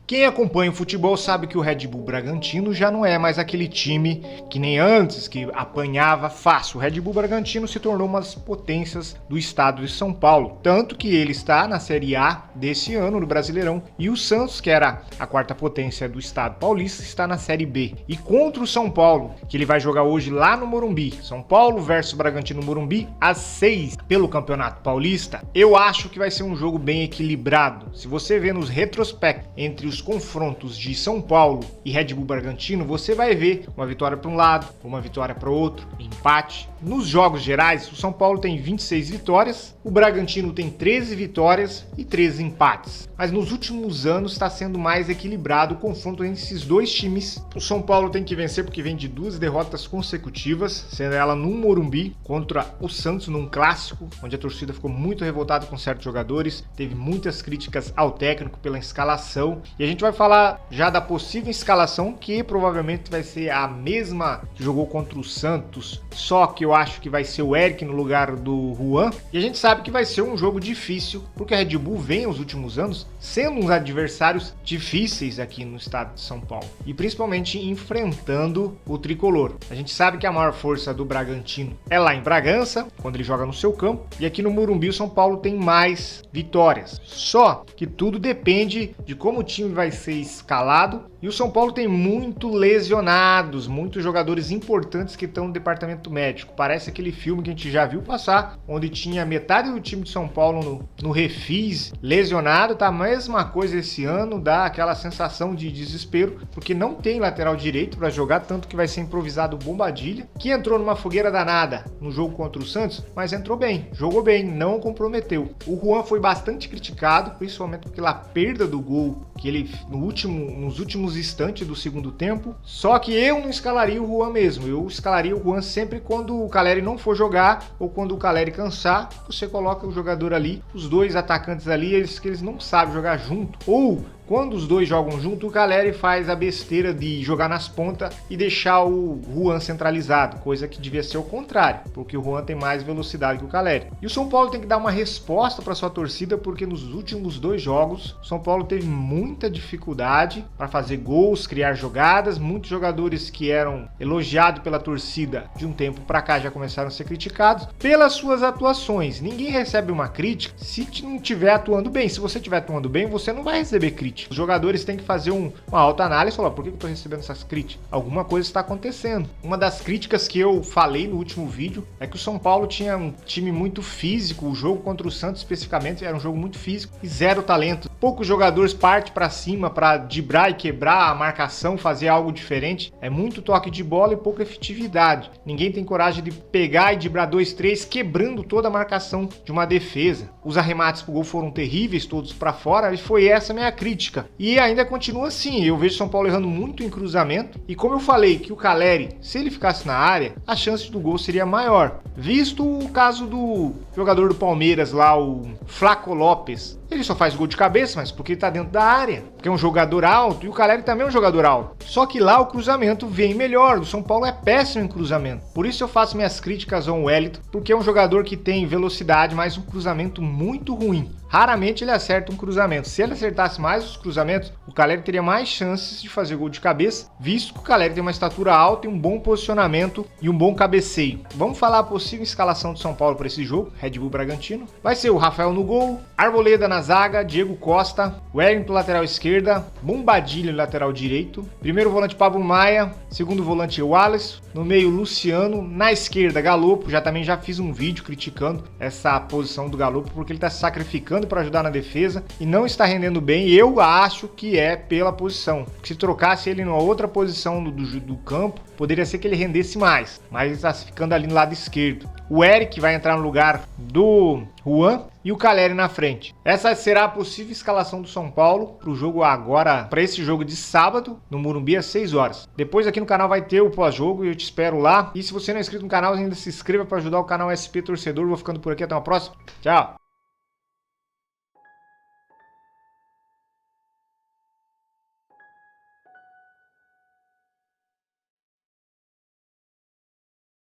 Quem acompanha o futebol sabe que o Red Bull Bragantino já não é mais aquele time que nem antes, que apanhava fácil. O Red Bull Bragantino se tornou uma das potências do estado de São Paulo, tanto que ele está na Série A desse ano, no Brasileirão, e o Santos, que era a quarta potência do estado paulista, está na Série B. E contra o São Paulo, que ele vai jogar hoje lá no Morumbi, São Paulo versus Bragantino Morumbi, às 6 pelo Campeonato Paulista, eu acho que vai ser um jogo bem equilibrado. Se você vê nos retrospectos entre os confrontos de São Paulo e Red Bull Bragantino, você vai ver uma vitória para um lado, uma vitória para o outro, empate. Nos jogos gerais, o São Paulo tem 26 vitórias, o Bragantino tem 13 vitórias e 13 empates. Mas nos últimos anos está sendo mais equilibrado o confronto entre esses dois times. O São Paulo tem que vencer porque vem de 2 derrotas consecutivas, sendo ela no Morumbi contra o Santos num clássico, onde a torcida ficou muito revoltada com certos jogadores, teve muitas críticas ao técnico pela escalação, e a gente vai falar já da possível escalação, que provavelmente vai ser a mesma que jogou contra o Santos, só que eu acho que vai ser o Eric no lugar do Juan, e a gente sabe que vai ser um jogo difícil, porque a Red Bull vem nos últimos anos sendo uns adversários difíceis aqui no estado de São Paulo, e principalmente enfrentando o tricolor. A gente sabe que a maior força do Bragantino é lá em Bragança, quando ele joga no seu campo, e aqui no Morumbi o São Paulo tem mais vitórias. Só que tudo depende de como o time vai ser escalado, e o São Paulo tem muito lesionados, muitos jogadores importantes que estão no departamento médico. Parece aquele filme que a gente já viu passar, onde tinha metade do time de São Paulo no refis, lesionado. Tá a mesma coisa esse ano, dá aquela sensação de desespero, porque não tem lateral direito para jogar, tanto que vai ser improvisado o Bombadilha, que entrou numa fogueira danada no jogo contra o Santos, mas entrou bem, jogou bem, não comprometeu. O Juan foi bastante criticado, principalmente pela perda do gol que ele nos últimos instantes do segundo tempo, só que eu não escalaria o Juan mesmo, eu escalaria o Juan sempre quando o Caleri não for jogar, ou quando o Caleri cansar, você coloca o jogador ali, os dois atacantes ali, eles não sabem jogar junto, ou quando os dois jogam junto, o Caleri faz a besteira de jogar nas pontas e deixar o Juan centralizado, coisa que devia ser o contrário, porque o Juan tem mais velocidade que o Caleri. E o São Paulo tem que dar uma resposta para sua torcida, porque nos últimos 2 jogos, o São Paulo teve muita dificuldade para fazer gols, criar jogadas, muitos jogadores que eram elogiados pela torcida de um tempo para cá já começaram a ser criticados pelas suas atuações. Ninguém recebe uma crítica se não estiver atuando bem. Se você estiver atuando bem, você não vai receber crítica. Os jogadores têm que fazer uma autoanálise e falar, por que eu estou recebendo essas críticas? Alguma coisa está acontecendo. Uma das críticas que eu falei no último vídeo é que o São Paulo tinha um time muito físico, o jogo contra o Santos especificamente era um jogo muito físico e zero talento. Poucos jogadores partem para cima para driblar e quebrar a marcação, fazer algo diferente. É muito toque de bola e pouca efetividade. Ninguém tem coragem de pegar e driblar 2, 3, quebrando toda a marcação de uma defesa. Os arremates pro gol foram terríveis, todos para fora, e foi essa a minha crítica. E ainda continua assim, eu vejo São Paulo errando muito em cruzamento, e como eu falei que o Caleri, se ele ficasse na área, a chance do gol seria maior. Visto o caso do jogador do Palmeiras lá, o Flaco Lopes, ele só faz gol de cabeça, mas porque ele tá dentro da área, porque é um jogador alto, e o Caleri também é um jogador alto. Só que lá o cruzamento vem melhor, o São Paulo é péssimo em cruzamento. Por isso eu faço minhas críticas ao Wellington, porque é um jogador que tem velocidade, mas um cruzamento muito ruim. Raramente ele acerta um cruzamento. Se ele acertasse mais os cruzamentos, o Caleri teria mais chances de fazer gol de cabeça, visto que o Caleri tem uma estatura alta e um bom posicionamento e um bom cabeceio. Vamos falar a possível escalação do São Paulo para esse jogo, Red Bull Bragantino. Vai ser o Rafael no gol, Arboleda na zaga, Diego Costa, Wellington lateral esquerda, Bombadilha lateral direito, primeiro volante Pablo Maia, segundo volante Wallace, no meio Luciano, na esquerda Galopo, também já fiz um vídeo criticando essa posição do Galopo, porque ele está se sacrificando para ajudar na defesa e não está rendendo bem, e eu acho que é pela posição. Se trocasse ele numa outra posição do campo, poderia ser que ele rendesse mais, mas ele está ficando ali no lado esquerdo. O Eric vai entrar no lugar do Juan e o Caleri na frente. Essa será a possível escalação do São Paulo para o jogo agora, para esse jogo de sábado, no Morumbi às 6 horas. Depois aqui no canal vai ter o pós-jogo e eu te espero lá. E se você não é inscrito no canal, ainda se inscreva para ajudar o canal SP Torcedor. Vou ficando por aqui, até uma próxima. Tchau!